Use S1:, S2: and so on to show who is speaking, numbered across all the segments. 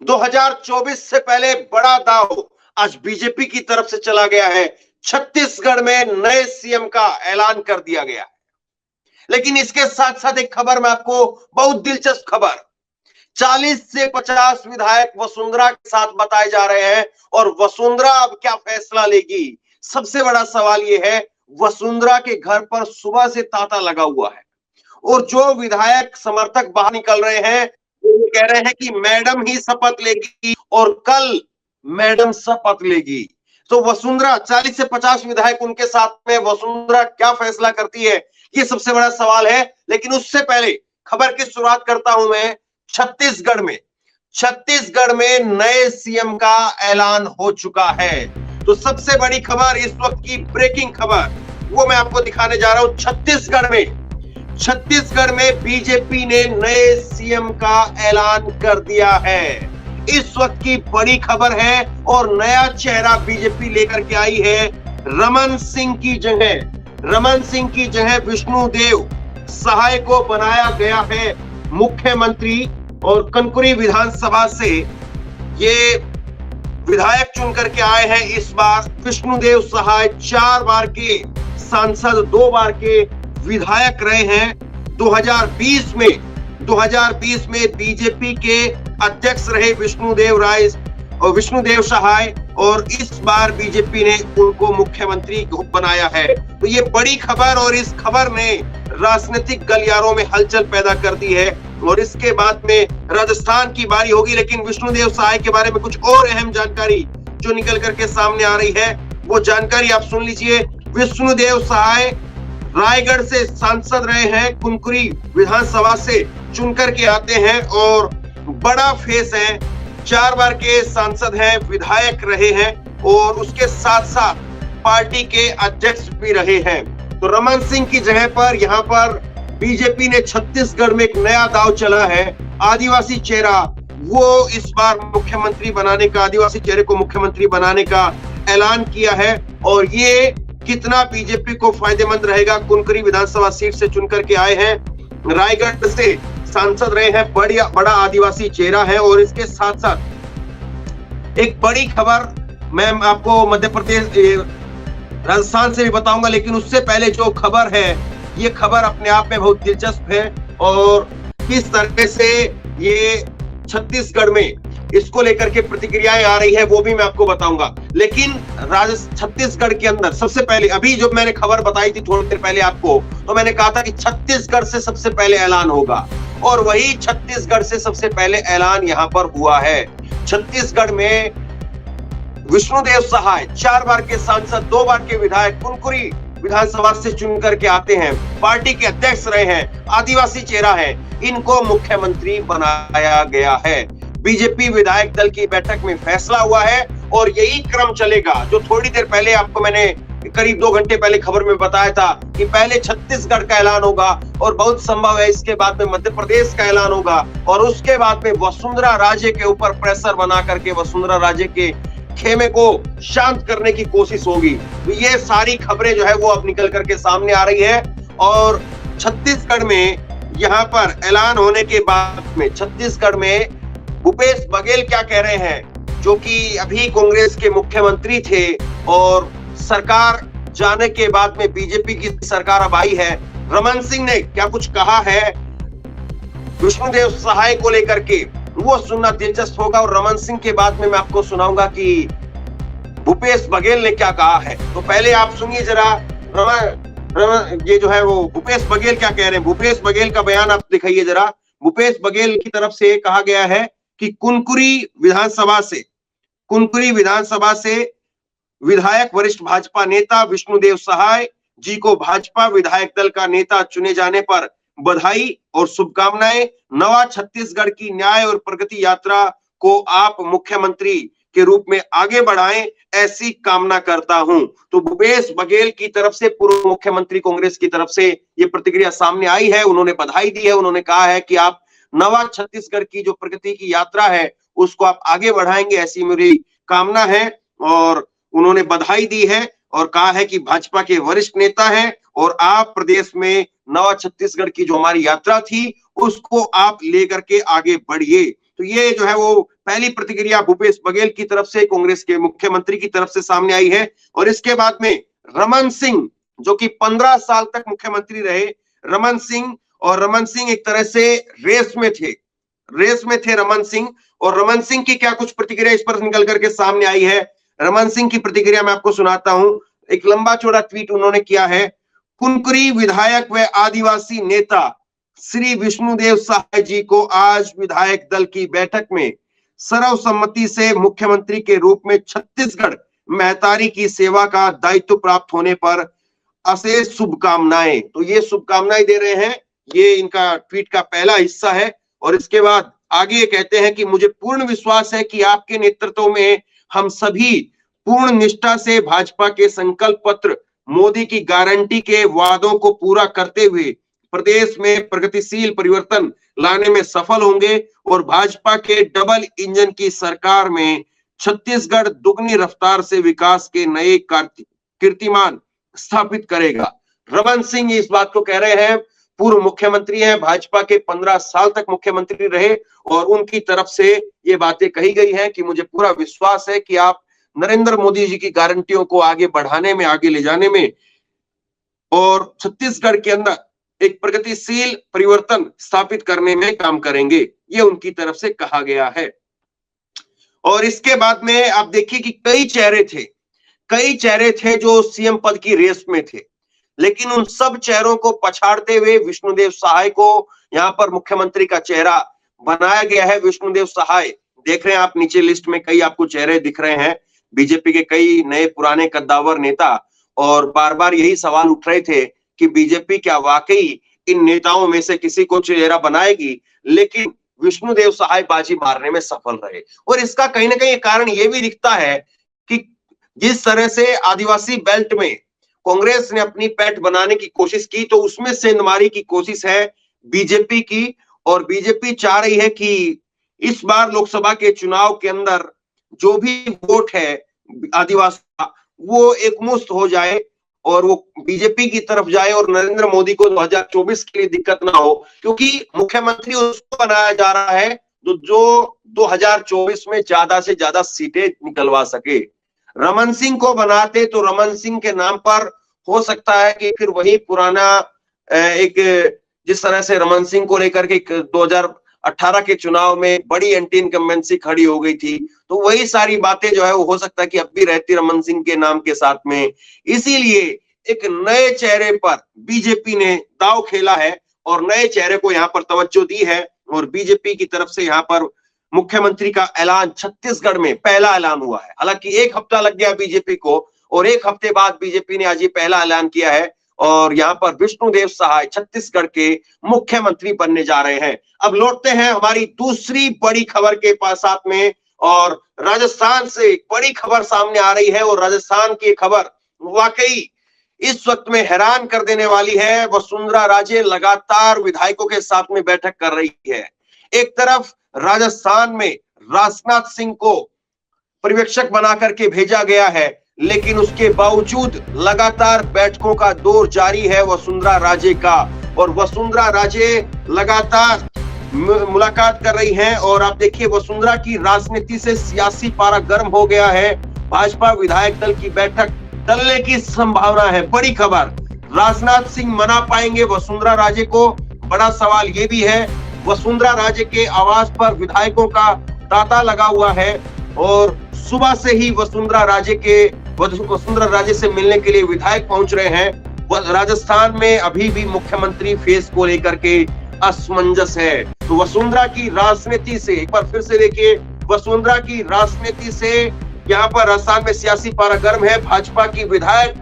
S1: 2024 से पहले बड़ा दाव आज बीजेपी की तरफ से चला गया है। छत्तीसगढ़ में नए सीएम का ऐलान कर दिया गया है। लेकिन इसके साथ साथ एक खबर मैं आपको, बहुत दिलचस्प खबर, 40 से 50 विधायक वसुंधरा के साथ बताए जा रहे हैं। और वसुंधरा अब क्या फैसला लेगी, सबसे बड़ा सवाल यह है। वसुंधरा के घर पर सुबह से तांता लगा हुआ है और जो विधायक समर्थक बाहर निकल रहे हैं वो कह रहे हैं कि मैडम ही शपथ लेगी और कल मैडम शपथ लेगी। तो वसुंधरा, 40 से 50 विधायक उनके साथ में, वसुंधरा क्या फैसला करती है, ये सबसे बड़ा सवाल है। लेकिन उससे पहले खबर की शुरुआत करता हूं मैं छत्तीसगढ़ में। छत्तीसगढ़ में नए सीएम का ऐलान हो चुका है। तो सबसे बड़ी खबर, इस वक्त की ब्रेकिंग खबर, वो मैं आपको दिखाने जा रहा हूं। छत्तीसगढ़ में बीजेपी ने नए सीएम का ऐलान कर दिया है। इस वक्त की बड़ी खबर है और नया चेहरा बीजेपी लेकर के आई है। रमन सिंह की जगह विष्णुदेव सहाय को बनाया गया है मुख्यमंत्री। और कनकुरी विधानसभा से ये विधायक चुन करके आए हैं इस बार विष्णुदेव सहाय। 4 बार के सांसद, 2 बार के विधायक रहे हैं। 2020 में बीजेपी के अध्यक्ष रहे विष्णुदेव सहाय और इस बार बीजेपी ने उनको मुख्यमंत्री बनाया है। तो ये बड़ी खबर, और इस खबर ने राजनीतिक गलियारों में हलचल पैदा कर दी है। और इसके बाद में राजस्थान की बारी होगी। लेकिन विष्णुदेव सहाय के बारे में कुछ और अहम जानकारी जो निकल करके सामने आ रही है, वो जानकारी आप सुन लीजिए। विष्णुदेव सहाय रायगढ़ से सांसद रहे हैं, कुनकुरी विधानसभा से चुन करके आते हैं और बड़ा फेस है। 4 बार के सांसद हैं, विधायक रहे हैं और उसके साथ साथ पार्टी के अध्यक्ष भी रहे हैं। तो रमन सिंह की जगह पर यहाँ पर बीजेपी ने छत्तीसगढ़ में एक नया दांव चला है। आदिवासी चेहरा, वो इस बार मुख्यमंत्री बनाने का, आदिवासी चेहरे को मुख्यमंत्री बनाने का ऐलान किया है। और ये कितना बीजेपी को फायदेमंद रहेगा। कुनकुरी विधानसभा सीट से चुन करके आए हैं, रायगढ़ से सांसद रहे हैं, बड़ा आदिवासी चेहरा है। और इसके साथ साथ एक बड़ी खबर मैं आपको मध्य प्रदेश, राजस्थान से भी बताऊंगा। लेकिन उससे पहले जो खबर है, ये खबर अपने आप में बहुत दिलचस्प है और किस तरह से ये छत्तीसगढ़ में इसको लेकर के प्रतिक्रियाएं आ रही है वो भी मैं आपको बताऊंगा। लेकिन छत्तीसगढ़ के अंदर सबसे पहले, अभी जो मैंने खबर बताई थी थोड़ी देर पहले आपको, तो मैंने कहा था कि छत्तीसगढ़ से सबसे पहले ऐलान होगा और वही छत्तीसगढ़ से सबसे पहले ऐलान यहां पर हुआ है। छत्तीसगढ़ में विष्णुदेव सहाय 4 बार के सांसद, 2 बार के विधायक, कुनकुरी विधानसभा से चुन करके आते हैं, पार्टी के अध्यक्ष रहे हैं, आदिवासी चेहरा है, इनको मुख्यमंत्री बनाया गया है। बीजेपी विधायक दल की बैठक में फैसला हुआ है और यही क्रम चलेगा जो थोड़ी देर पहले आपको मैंने करीब 2 घंटे पहले खबर में बताया था कि पहले छत्तीसगढ़ का ऐलान होगा और बहुत संभव है इसके बाद में मध्य प्रदेश का ऐलान होगा और उसके बाद में वसुंधरा राजे के ऊपर प्रेशर बना करके वसुंधरा राजे के खेमे को शांत करने की कोशिश होगी। तो ये सारी खबरें जो है वो अब निकल करके सामने आ रही है। और छत्तीसगढ़ में यहाँ पर ऐलान होने के बाद में छत्तीसगढ़ में भूपेश बघेल क्या कह रहे हैं, जो कि अभी कांग्रेस के मुख्यमंत्री थे और सरकार जाने के बाद में बीजेपी की सरकार अब आई है। रमन सिंह ने क्या कुछ कहा है विष्णुदेव सहाय को लेकर के, वो सुनना दिलचस्प होगा। और रमन सिंह के बाद में मैं आपको सुनाऊंगा कि भूपेश बघेल ने क्या कहा है। तो पहले आप सुनिए जरा ये जो है वो भूपेश बघेल क्या कह रहे हैं। भूपेश बघेल का बयान आप दिखाइए जरा। भूपेश बघेल की तरफ से कहा गया है कि कुनकुरी विधानसभा से विधायक वरिष्ठ भाजपा नेता विष्णुदेव सहाय जी को भाजपा विधायक दल का नेता चुने जाने पर बधाई और शुभकामनाएं। नवा छत्तीसगढ़ की न्याय और प्रगति यात्रा को आप मुख्यमंत्री के रूप में आगे बढ़ाएं, ऐसी कामना करता हूं। तो भूपेश बघेल की तरफ से, पूर्व मुख्यमंत्री कांग्रेस की तरफ से ये प्रतिक्रिया सामने आई है। उन्होंने बधाई दी है, उन्होंने कहा है कि आप नवा छत्तीसगढ़ की जो प्रगति की यात्रा है उसको आप आगे बढ़ाएंगे, ऐसी मेरी कामना है। और उन्होंने बधाई दी है और कहा है कि भाजपा के वरिष्ठ नेता हैं और आप प्रदेश में नवा छत्तीसगढ़ की जो हमारी यात्रा थी उसको आप लेकर के आगे बढ़िए। तो ये जो है वो पहली प्रतिक्रिया भूपेश बघेल की तरफ से, कांग्रेस के मुख्यमंत्री की तरफ से सामने आई है। और इसके बाद में रमन सिंह, जो कि 15 साल तक मुख्यमंत्री रहे, रमन सिंह एक तरह से रेस में थे रमन सिंह। और रमन सिंह की क्या कुछ प्रतिक्रिया इस पर निकल करके सामने आई है। रमन सिंह की प्रतिक्रिया मैं आपको सुनाता हूं। एक लंबा चौड़ा ट्वीट उन्होंने किया है। कुनकुरी विधायक व आदिवासी नेता श्री विष्णुदेव सहाय जी को आज विधायक दल की बैठक में सर्वसम्मति से मुख्यमंत्री के रूप में छत्तीसगढ़ महतारी की सेवा का दायित्व प्राप्त होने पर अशेष शुभकामनाएं। तो ये शुभकामनाएं दे रहे हैं, ये इनका ट्वीट का पहला हिस्सा है। और इसके बाद आगे कहते हैं कि मुझे पूर्ण विश्वास है कि आपके नेतृत्व में हम सभी पूर्ण निष्ठा से भाजपा के संकल्प पत्र, मोदी की गारंटी के वादों को पूरा करते हुए प्रदेश में प्रगतिशील परिवर्तन लाने में सफल होंगे और भाजपा के डबल इंजन की सरकार में छत्तीसगढ़ दुगनी रफ्तार से विकास के नए कीर्तिमान स्थापित करेगा। रमन सिंह इस बात को कह रहे हैं, पूर्व मुख्यमंत्री हैं, भाजपा के 15 साल तक मुख्यमंत्री रहे और उनकी तरफ से ये बातें कही गई हैं कि मुझे पूरा विश्वास है कि आप नरेंद्र मोदी जी की गारंटियों को आगे बढ़ाने में, आगे ले जाने में और छत्तीसगढ़ के अंदर एक प्रगतिशील परिवर्तन स्थापित करने में काम करेंगे, ये उनकी तरफ से कहा गया है। और इसके बाद में आप देखिए कि कई चेहरे थे जो सीएम पद की रेस में थे, लेकिन उन सब चेहरों को पछाड़ते हुए विष्णुदेव सहाय को यहाँ पर मुख्यमंत्री का चेहरा बनाया गया है। विष्णुदेव सहाय देख रहे हैं आप, नीचे लिस्ट में कई आपको चेहरे दिख रहे हैं, बीजेपी के कई नए पुराने कद्दावर नेता। और बार बार यही सवाल उठ रहे थे कि बीजेपी क्या वाकई इन नेताओं में से किसी को चेहरा बनाएगी, लेकिन विष्णुदेव सहाय बाजी मारने में सफल रहे। और इसका कहीं ना कहीं कारण यह भी दिखता है कि जिस तरह से आदिवासी बेल्ट में कांग्रेस ने अपनी पैठ बनाने की कोशिश की, तो उसमें सेंधमारी की कोशिश है बीजेपी की। और बीजेपी चाह रही है कि इस बार लोकसभा के चुनाव के अंदर जो भी वोट है आदिवासी का, वो एकमुश्त हो जाए और वो बीजेपी की तरफ जाए और नरेंद्र मोदी को 2024 के लिए दिक्कत ना हो, क्योंकि मुख्यमंत्री उसको बनाया जा रहा है जो 2024 में ज्यादा से ज्यादा सीटें निकलवा सके। रमन सिंह को बनाते तो रमन सिंह के नाम पर हो सकता है कि फिर वही पुराना एक, जिस तरह से रमन सिंह को लेकर के 2018 के चुनाव में बड़ी एंटी इनकम्बेंसी खड़ी हो गई थी, तो वही सारी बातें जो है वो हो सकता है कि अब भी रहती रमन सिंह के नाम के साथ में। इसीलिए एक नए चेहरे पर बीजेपी ने दांव खेला है और नए चेहरे को यहाँ पर तवज्जो दी है। और बीजेपी की तरफ से यहाँ पर मुख्यमंत्री का ऐलान छत्तीसगढ़ में पहला ऐलान हुआ है। हालांकि एक हफ्ता लग गया बीजेपी को और एक हफ्ते बाद बीजेपी ने आज ये पहला ऐलान किया है और यहाँ पर विष्णुदेव सहाय छत्तीसगढ़ के मुख्यमंत्री बनने जा रहे हैं। अब लौटते हैं हमारी दूसरी बड़ी खबर के पास साथ में, और राजस्थान से एक बड़ी खबर सामने आ रही है। और राजस्थान की खबर वाकई इस वक्त में हैरान कर देने वाली है। वसुंधरा राजे लगातार विधायकों के साथ में बैठक कर रही है। एक तरफ राजस्थान में राजनाथ सिंह को पर्यवेक्षक बना करके भेजा गया है, लेकिन उसके बावजूद लगातार बैठकों का दौर जारी है वसुंधरा राजे का। और वसुंधरा राजे लगातार मुलाकात कर रही हैं। और आप देखिए वसुंधरा की राजनीति से सियासी पारा गर्म हो गया है। भाजपा विधायक दल की बैठक टलने की संभावना है। बड़ी खबर, राजनाथ सिंह मना पाएंगे वसुंधरा राजे को? बड़ा सवाल ये भी है। वसुंधरा राजे के आवास पर विधायकों का तांता लगा हुआ है और सुबह से ही वसुंधरा राजे से मिलने के लिए विधायक पहुंच रहे हैं। राजस्थान में अभी भी मुख्यमंत्री फेस को लेकर के असमंजस है। तो वसुंधरा की राजनीति से एक बार फिर से देखिए, वसुंधरा की राजनीति से यहाँ पर राजस्थान में सियासी पारा गर्म है। भाजपा की विधायक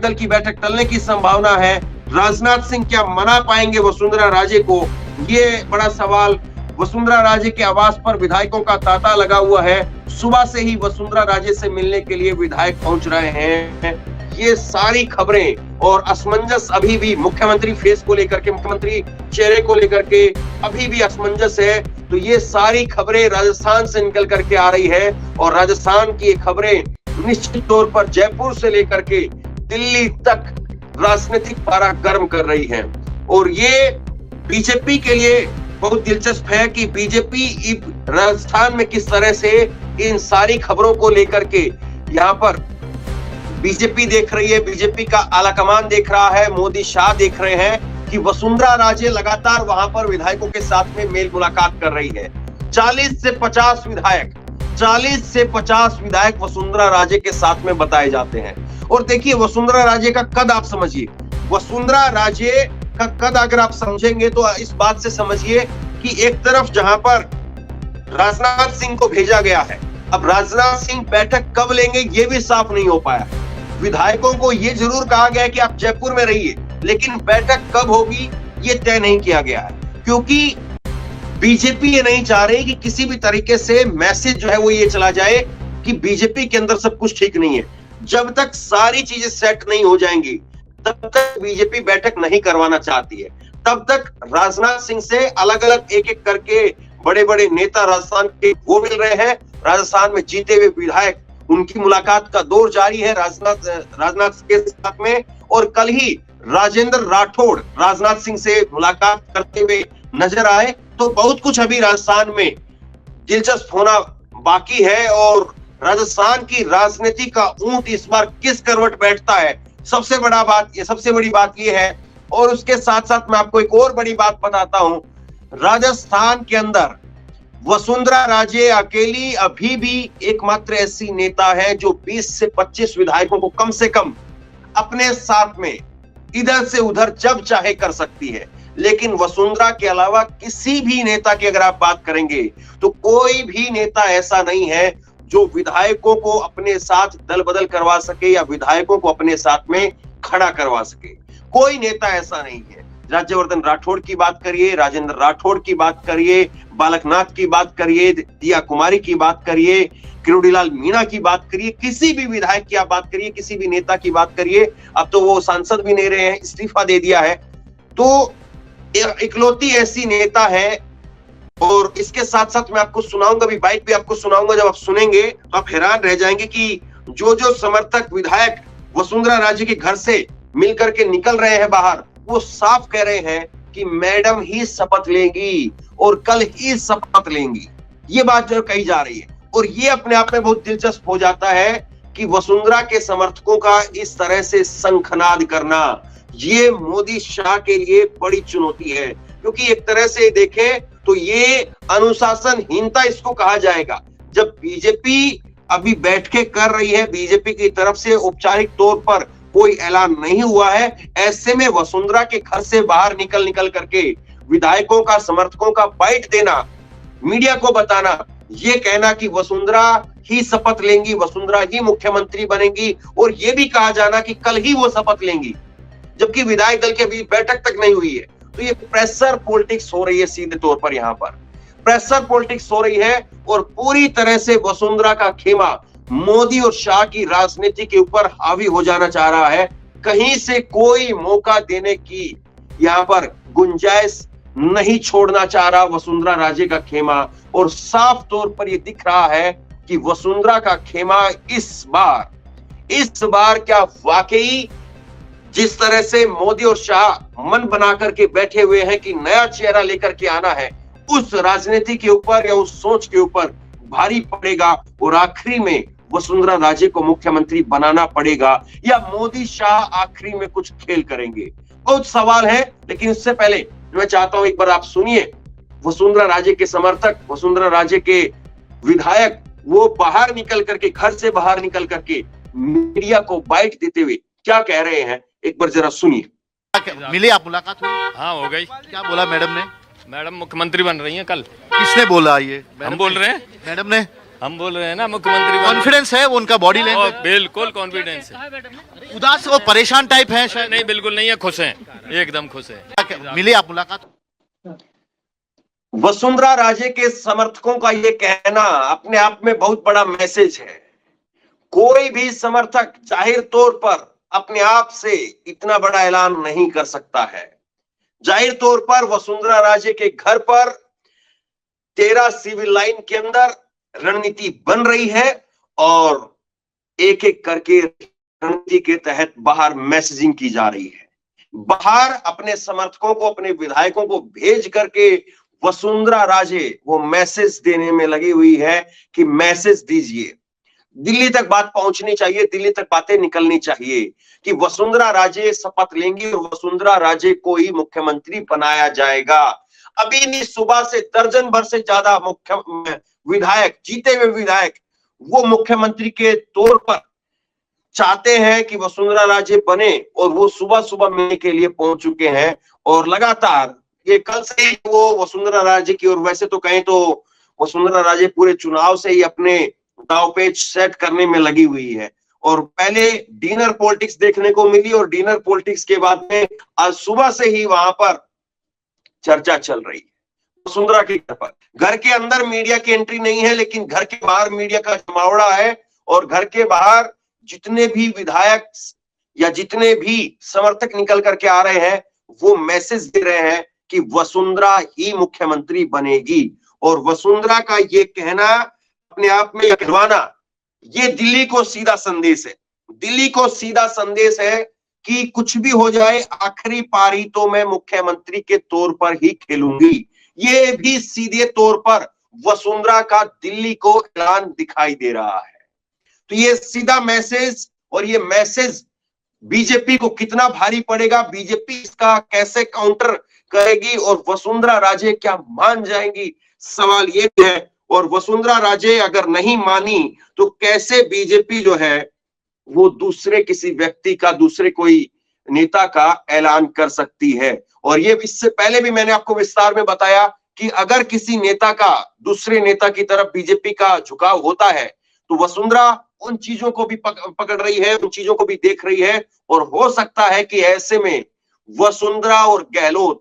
S1: दल की बैठक टलने की संभावना है। राजनाथ सिंह क्या मना पाएंगे वसुंधरा राजे को? ये बड़ा सवाल। वसुंधरा राजे के आवास पर विधायकों का तांता लगा हुआ है। सुबह से ही वसुंधरा राजे से मिलने के लिए विधायक पहुंच रहे हैं। ये सारी खबरें और असमंजस अभी भी मुख्यमंत्री फेस को लेकर के, मुख्यमंत्री चेहरे को लेकर के अभी भी असमंजस है। तो ये सारी खबरें राजस्थान से निकल करके आ रही है और राजस्थान की ये खबरें निश्चित तौर पर जयपुर से लेकर के दिल्ली तक राजनीतिक पारा गर्म कर रही है। और ये बीजेपी के लिए बहुत दिलचस्प है कि बीजेपी राजस्थान में किस तरह से इन सारी खबरों को लेकर के यहाँ पर बीजेपी देख रही है, बीजेपी का आलाकमान देख रहा है, मोदी शाह देख रहे हैं कि वसुंधरा राजे लगातार वहां पर विधायकों के साथ में मेल मुलाकात कर रही है। 40 से 50 विधायक वसुंधरा राजे के साथ में बताए जाते हैं। और देखिए वसुंधरा राजे का कद आप समझिए, वसुंधरा राजे का कद अगर आप समझेंगे तो इस बात से समझिए कि एक तरफ जहां पर राजनाथ सिंह को भेजा गया है, अब राजनाथ सिंह बैठक कब लेंगे ये भी साफ नहीं हो पाया। विधायकों को ये जरूर कहा गया है कि आप जयपुर में रहिए, लेकिन बैठक कब होगी ये तय नहीं किया गया है, क्योंकि बीजेपी ये नहीं चाह रही कि किसी भी तरीके से मैसेज जो है वो ये चला जाए कि बीजेपी के अंदर सब कुछ ठीक नहीं है। जब तक सारी चीजें सेट नहीं हो जाएंगी तब तक बीजेपी बैठक नहीं करवाना चाहती है। तब तक राजनाथ सिंह से अलग अलग एक एक करके बड़े बड़े नेता राजस्थान के वो मिल रहे हैं। राजस्थान में जीते हुए विधायक, उनकी मुलाकात का दौर जारी है राजनाथ के साथ में। और कल ही राजेंद्र राठौड़ राजनाथ सिंह से मुलाकात करते हुए नजर आए। तो बहुत कुछ अभी राजस्थान में दिलचस्प होना बाकी है और राजस्थान की राजनीति का ऊंट इस बार किस करवट बैठता है, सबसे बड़ी बात ये है। और उसके साथ साथ मैं आपको एक और बड़ी बात बताता हूं, राजस्थान के अंदर वसुंधरा राजे अकेली अभी भी एकमात्र ऐसी नेता है जो 20 से 25 विधायकों को कम से कम अपने साथ में इधर से उधर जब चाहे कर सकती है। लेकिन वसुंधरा के अलावा किसी भी नेता की अगर आप बात करेंगे तो कोई भी नेता ऐसा नहीं है जो विधायकों को अपने साथ दल बदल करवा सके या विधायकों को अपने साथ में खड़ा करवा सके। कोई नेता ऐसा नहीं है। राज्यवर्धन राठौड़ की बात करिए, राजेंद्र राठौड़ की बात करिए, बालकनाथ की बात करिए, दिया कुमारी की बात करिए, किरोड़ीलाल मीणा की बात करिए, किसी भी विधायक की आप बात करिए, किसी भी नेता की बात करिए। अब तो वो सांसद भी नहीं रहे हैं, इस्तीफा दे दिया है। तो इकलौती ऐसी नेता है। और इसके साथ साथ मैं आपको सुनाऊंगा, भी बाइट भी आपको सुनाऊंगा, जब आप सुनेंगे तो आप हैरान रह जाएंगे कि जो समर्थक विधायक वसुंधरा राजे के घर से मिलकर के निकल रहे हैं बाहर, वो साफ कह रहे हैं कि मैडम ही शपथ लेंगी और कल ही शपथ लेंगी। ये बात जो कही जा रही है। और ये अपने आप में बहुत दिलचस्प हो जाता है कि वसुंधरा के समर्थकों का इस तरह से शंखनाद करना, ये मोदी शाह के लिए बड़ी चुनौती है। क्योंकि एक तरह से देखें तो ये अनुशासनहीनता इसको कहा जाएगा। जब बीजेपी अभी बैठकें कर रही है, बीजेपी की तरफ से औपचारिक तौर पर कोई ऐलान नहीं हुआ है, ऐसे में वसुंधरा के घर से बाहर निकल करके विधायकों का, समर्थकों का बाइट देना, मीडिया को बताना, ये कहना कि वसुंधरा ही शपथ लेंगी, वसुंधरा ही मुख्यमंत्री बनेंगी, और ये भी कहा जाना कि कल ही वो शपथ लेंगी, जबकि विधायक दल के बीच बैठक तक नहीं हुई है। तो ये प्रेशर पॉलिटिक्स हो रही है, सीधे तौर पर यहाँ पर प्रेशर पॉलिटिक्स हो रही है। और पूरी तरह से वसुंधरा का खेमा मोदी और शाह की राजनीति के ऊपर हावी हो जाना चाह रहा है। कहीं से कोई मौका देने की यहाँ पर गुंजाइश नहीं छोड़ना चाह रहा वसुंधरा राजे का खेमा। और साफ तौर पर यह दिख रहा है कि वसुंधरा का खेमा इस बार क्या वाकई जिस तरह से मोदी और शाह मन बना करके बैठे हुए हैं कि नया चेहरा लेकर के आना है, उस राजनीति के ऊपर या उस सोच के ऊपर भारी पड़ेगा और आखिरी में वसुंधरा राजे को मुख्यमंत्री बनाना पड़ेगा, या मोदी शाह आखिरी में कुछ खेल करेंगे। बहुत सवाल है। लेकिन इससे पहले मैं चाहता हूं एक बार आप सुनिए वसुंधरा राजे के समर्थक, वसुंधरा राजे के विधायक, वो बाहर निकल करके, घर से बाहर निकल करके मीडिया को बाइट देते हुए क्या कह रहे हैं, एक बार जरा सुनिए।
S2: मिले आप, मुलाकात हुई?
S3: हाँ, हो गई।
S2: क्या बोला मैडम ने?
S3: मैडम मुख्यमंत्री बन रही हैं कल।
S2: किसने बोला? ये
S3: हम बोल रहे हैं।
S2: मैडम ने?
S3: हम बोल रहे हैं ना, मुख्यमंत्री।
S2: कॉन्फिडेंस है उनका, बॉडी लैंग्वेज?
S3: बिल्कुल कॉन्फिडेंस है।
S2: उदास और परेशान टाइप है शायद?
S3: नहीं, बिल्कुल नहीं है, खुश हैं, एकदम खुश है।
S2: मिले आप, मुलाकात?
S1: वसुंधरा राजे के समर्थकों का ये कहना अपने आप में बहुत बड़ा मैसेज है। कोई भी समर्थक जाहिर तौर पर अपने आप से इतना बड़ा ऐलान नहीं कर सकता है। जाहिर तौर पर वसुंधरा राजे के घर पर 13 सिविल लाइन के अंदर रणनीति बन रही है और एक एक करके रणनीति के तहत बाहर मैसेजिंग की जा रही है। बाहर अपने समर्थकों को, अपने विधायकों को भेज करके वसुंधरा राजे वो मैसेज देने में लगी हुई है कि मैसेज दीजिए, दिल्ली तक बात पहुंचनी चाहिए, दिल्ली तक बातें निकलनी चाहिए कि वसुंधरा राजे शपथ लेंगी और वसुंधरा राजे को ही मुख्यमंत्री बनाया जाएगा। अभी नहीं, सुबह से दर्जन भर से ज्यादा मुख्य विधायक, जीते हुए विधायक, वो मुख्यमंत्री के तौर पर चाहते हैं कि वसुंधरा राजे बने और वो सुबह सुबह मिलने के लिए पहुंच चुके हैं। और लगातार ये कल से ही वो वसुंधरा राजे की, और वैसे तो कहें तो वसुंधरा राजे पूरे चुनाव से ही अपने दाव पेच सेट करने में लगी हुई है। और पहले डिनर पॉलिटिक्स देखने को मिली और डिनर पॉलिटिक्स के बाद में आज सुबह से ही वहां पर चर्चा चल रही है वसुंधरा के घर पर। घर के अंदर मीडिया की एंट्री नहीं है, लेकिन घर के बाहर मीडिया का जमावड़ा है और घर के बाहर जितने भी विधायक या जितने भी समर्थक निकल करके आ रहे हैं वो मैसेज दे रहे हैं कि वसुंधरा ही मुख्यमंत्री बनेगी। और वसुंधरा का ये कहना, अपने आप में कहवाना, ये दिल्ली को सीधा संदेश है, दिल्ली को सीधा संदेश है कि कुछ भी हो जाए आखिरी पारी तो मैं मुख्यमंत्री के तौर पर ही खेलूंगी। ये भी सीधे तौर पर वसुंधरा का दिल्ली को ऐलान दिखाई दे रहा है। तो ये सीधा मैसेज, और ये मैसेज बीजेपी को कितना भारी पड़ेगा, बीजेपी इसका कैसे काउंटर करेगी और वसुंधरा राजे क्या मान जाएंगी, सवाल ये है। और वसुंधरा राजे अगर नहीं मानी तो कैसे बीजेपी जो है वो दूसरे किसी व्यक्ति का, दूसरे कोई नेता का ऐलान कर सकती है। और ये इससे पहले भी मैंने आपको विस्तार में बताया कि अगर किसी नेता का दूसरे नेता की तरफ बीजेपी का झुकाव होता है तो वसुंधरा उन चीजों को भी पकड़ रही है, उन चीजों को भी देख रही है। और हो सकता है कि ऐसे में वसुंधरा और गहलोत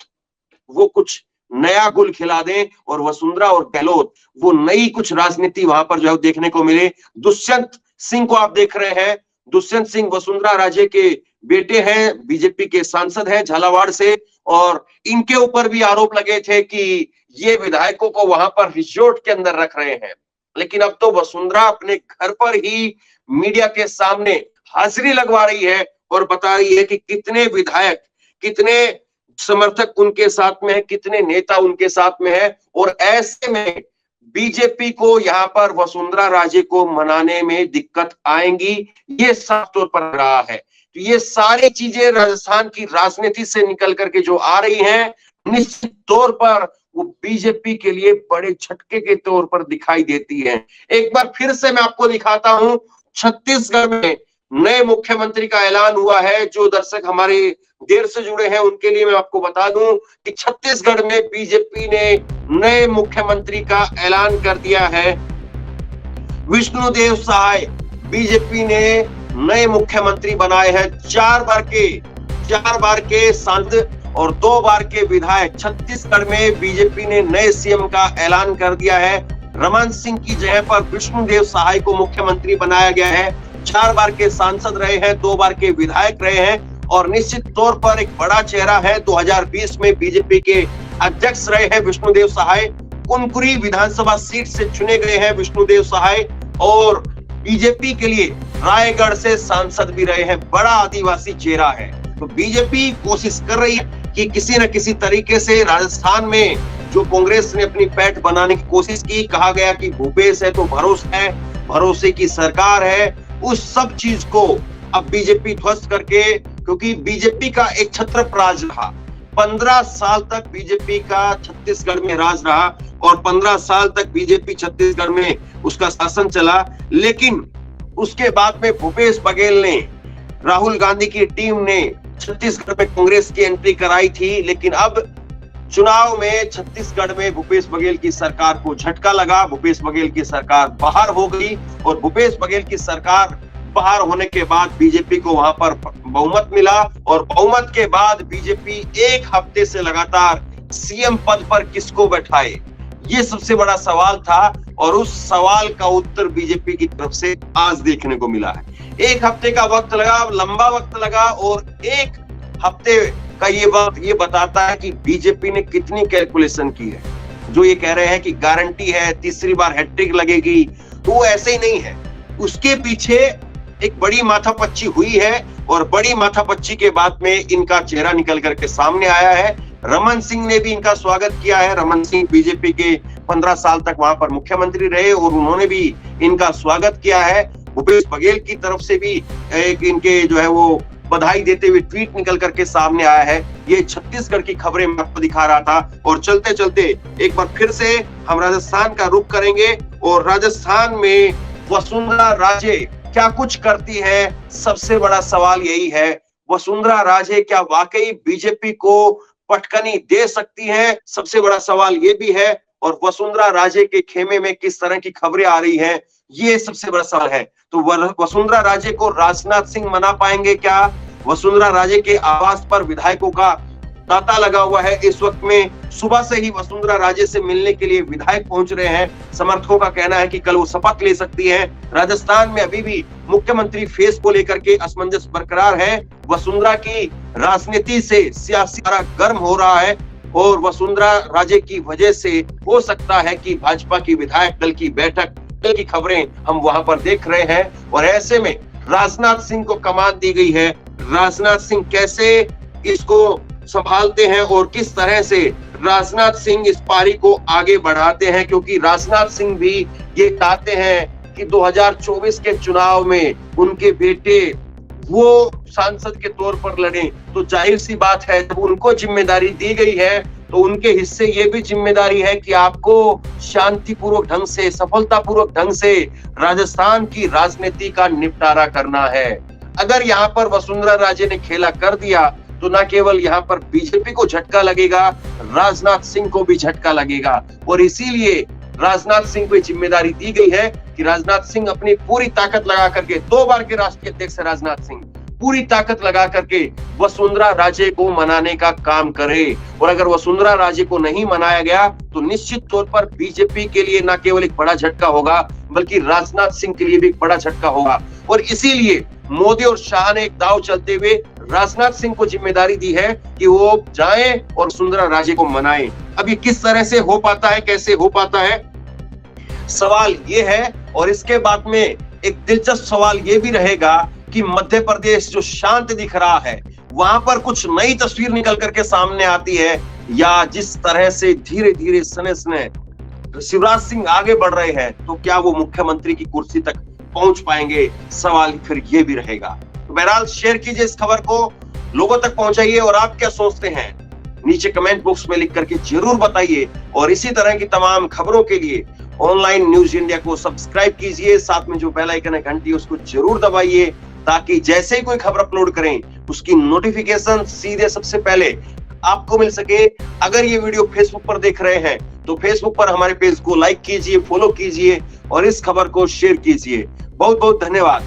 S1: वो कुछ नया गुल खिला दें और वसुंधरा और गहलोत वो नई कुछ राजनीति वहां पर जो है देखने को मिले। दुष्यंत सिंह को आप देख रहे हैं, दुष्यंत सिंह वसुंधरा राजे के बेटे हैं, बीजेपी के सांसद हैं झालावाड़ से, और इनके ऊपर भी आरोप लगे थे कि ये विधायकों को वहां पर रिजॉर्ट के अंदर रख रहे हैं। लेकिन अब तो वसुंधरा अपने घर पर ही मीडिया के सामने हाजिरी लगवा रही है और बता रही है कि कितने विधायक, कितने समर्थक उनके साथ में है, कितने नेता उनके साथ में है। और ऐसे में बीजेपी को यहाँ पर वसुंधरा राजे को मनाने में दिक्कत आएंगी, ये साफ तौर पर रहा है। तो ये सारी चीजें राजस्थान की राजनीति से निकल करके जो आ रही हैं, निश्चित तौर पर वो बीजेपी के लिए बड़े झटके के तौर पर दिखाई देती है। एक बार फिर से मैं आपको दिखाता हूं, छत्तीसगढ़ में नए मुख्यमंत्री का ऐलान हुआ है। जो दर्शक हमारे देर से जुड़े हैं उनके लिए मैं आपको बता दूं कि छत्तीसगढ़ में बीजेपी ने नए मुख्यमंत्री का ऐलान कर दिया है। विष्णुदेव सहाय बीजेपी ने नए मुख्यमंत्री बनाए हैं। 4 बार के सांसद और 2 बार के विधायक। छत्तीसगढ़ में बीजेपी ने नए सीएम का ऐलान कर दिया है। रमन सिंह की जगह पर विष्णुदेव सहाय को मुख्यमंत्री बनाया गया है। 4 बार के सांसद रहे हैं, 2 बार के विधायक रहे हैं और निश्चित तौर पर एक बड़ा चेहरा है। 2020 में बीजेपी के अध्यक्ष रहे हैं विष्णुदेव सहाय। कुनकुरी विधानसभा सीट से चुने गए हैं विष्णुदेव सहाय और बीजेपी के लिए रायगढ़ से सांसद भी रहे हैं। बड़ा आदिवासी चेहरा है। तो बीजेपी कोशिश कर रही है कि किसी न किसी तरीके से राजस्थान में जो कांग्रेस ने अपनी पैठ बनाने की कोशिश की, कहा गया कि भूपेश है तो भरोसा है, भरोसे की सरकार है, उस सब चीज को अब बीजेपी ध्वस्त करके, क्योंकि बीजेपी का एक छत्रप राज रहा, 15 साल तक बीजेपी का छत्तीसगढ़ में राज रहा और 15 साल तक बीजेपी छत्तीसगढ़ में उसका शासन चला। लेकिन उसके बाद में भूपेश बघेल ने, राहुल गांधी की टीम ने छत्तीसगढ़ में कांग्रेस की एंट्री कराई थी। लेकिन अब चुनाव में छत्तीसगढ़ में भूपेश बघेल की सरकार को झटका लगा, भूपेश बघेल की सरकार बाहर हो गई और भूपेश बघेल की सरकार बाहर होने के बाद बीजेपी को वहां पर बहुमत मिला और बहुमत के बाद बीजेपी 1 हफ्ते से लगातार सीएम पद पर किसको बैठाए, ये सबसे बड़ा सवाल था और उस सवाल का उत्तर बीजेपी की तरफ से आज देखने को मिला है। 1 हफ्ते का वक्त लगा, लंबा वक्त लगा और 1 हफ्ते का ये वक्त ये बताता है कि बीजेपी ने कितनी कैलकुलेशन की है। जो ये कह रहे हैं कि गारंटी है, तीसरी बार हैट्रिक लगेगी, तो वो ऐसे ही नहीं है। उसके पीछे एक बड़ी माथापच्ची हुई है और बड़ी माथापच्ची के बाद में इनका चेहरा निकल करके सामने आया है रमन सिंह ने भी इनका स्वागत किया है। रमन सिंह बीजेपी के 15 साल तक वहां पर मुख्यमंत्री रहे और उन्होंने भी इनका स्वागत किया है। भूपेश बघेल की तरफ से भी एक इनके जो है वो बधाई देते हुए ट्वीट निकल करके सामने आया है। ये छत्तीसगढ़ की खबरें मैं आपको दिखा रहा था और चलते चलते एक बार फिर से हम राजस्थान का रुख करेंगे और राजस्थान में वसुंधरा राजे क्या कुछ करती है, सबसे बड़ा सवाल यही है। वसुंधरा राजे क्या वाकई बीजेपी को पटकनी दे सकती है, सबसे बड़ा सवाल ये भी है। और वसुंधरा राजे के खेमे में किस तरह की खबरें आ रही हैं, ये सबसे बड़ा सवाल है। तो वसुंधरा राजे को राजनाथ सिंह मना पाएंगे क्या? वसुंधरा राजे के आवास पर विधायकों का तांता लगा हुआ है। इस वक्त में सुबह से ही वसुंधरा राजे से मिलने के लिए विधायक पहुंच रहे हैं। समर्थकों का कहना है कि कल वो शपथ ले सकती हैं। राजस्थान में अभी भी मुख्यमंत्री फेस को लेकर के असमंजस बरकरार है। वसुंधरा की राजनीति से सियासी पारा गर्म हो रहा है और वसुंधरा राजे की वजह से हो सकता है कि भाजपा की विधायक दल की बैठक की खबरें हम वहां पर देख रहे हैं। और ऐसे में राजनाथ सिंह को कमान दी गई है। राजनाथ सिंह कैसे इसको संभालते हैं और किस तरह से राजनाथ सिंह इस पारी को आगे बढ़ाते हैं, क्योंकि राजनाथ सिंह भी ये चाहते हैं कि 2024 के चुनाव में उनके बेटे वो सांसद के तौर पर लड़े। तो जाहिर सी बात है, जब उनको जिम्मेदारी दी गई है तो उनके हिस्से ये भी जिम्मेदारी है कि आपको शांतिपूर्वक ढंग से, सफलतापूर्वक ढंग से राजस्थान की राजनीति का निपटारा करना है। अगर यहाँ पर वसुंधरा राजे ने खेला कर दिया तो न केवल यहाँ पर बीजेपी को झटका लगेगा, राजनाथ सिंह को भी झटका लगेगा। और इसीलिए राजनाथ सिंह को जिम्मेदारी दी गई है कि राजनाथ सिंह अपनी पूरी ताकत लगा करके, 2 बार के राष्ट्रीय अध्यक्ष राजनाथ सिंह पूरी ताकत लगा करके वसुंधरा राजे को मनाने का काम करे। और अगर वसुंधरा राजे को नहीं मनाया गया तो निश्चित तौर पर बीजेपी के लिए न केवल एक बड़ा झटका होगा बल्कि राजनाथ सिंह के लिए भी एक बड़ा झटका होगा। और इसीलिए मोदी और शाह ने एक दांव चलते हुए राजनाथ सिंह को जिम्मेदारी दी है कि वो जाएं और वसुंधरा राजे को मनाएं। अब ये किस तरह से हो पाता है, कैसे हो पाता है, सवाल ये है। और इसके बाद में एक दिलचस्प सवाल ये भी रहेगा कि मध्य प्रदेश जो शांत दिख रहा है, वहां पर कुछ नई तस्वीर निकल करके सामने आती है, या जिस तरह से धीरे धीरे सने सने शिवराज सिंह आगे बढ़ रहे हैं, तो क्या वो मुख्यमंत्री की कुर्सी तक पहुंच पाएंगे, सवाल फिर ये भी रहेगा। तो बहरहाल शेयर कीजिए इस खबर को, लोगों तक पहुंचाइए और आप क्या सोचते हैं नीचे कमेंट बॉक्स में लिख करके जरूर बताइए। और इसी तरह की तमाम खबरों के लिए ऑनलाइन न्यूज इंडिया को सब्सक्राइब कीजिए, साथ में जो बेल आइकन है घंटी उसको जरूर दबाइए, ताकि जैसे ही कोई खबर अपलोड करें उसकी नोटिफिकेशन सीधे सबसे पहले आपको मिल सके। अगर ये वीडियो फेसबुक पर देख रहे हैं तो फेसबुक पर हमारे पेज को लाइक कीजिए, फॉलो कीजिए और इस खबर को शेयर कीजिए। बहुत बहुत धन्यवाद।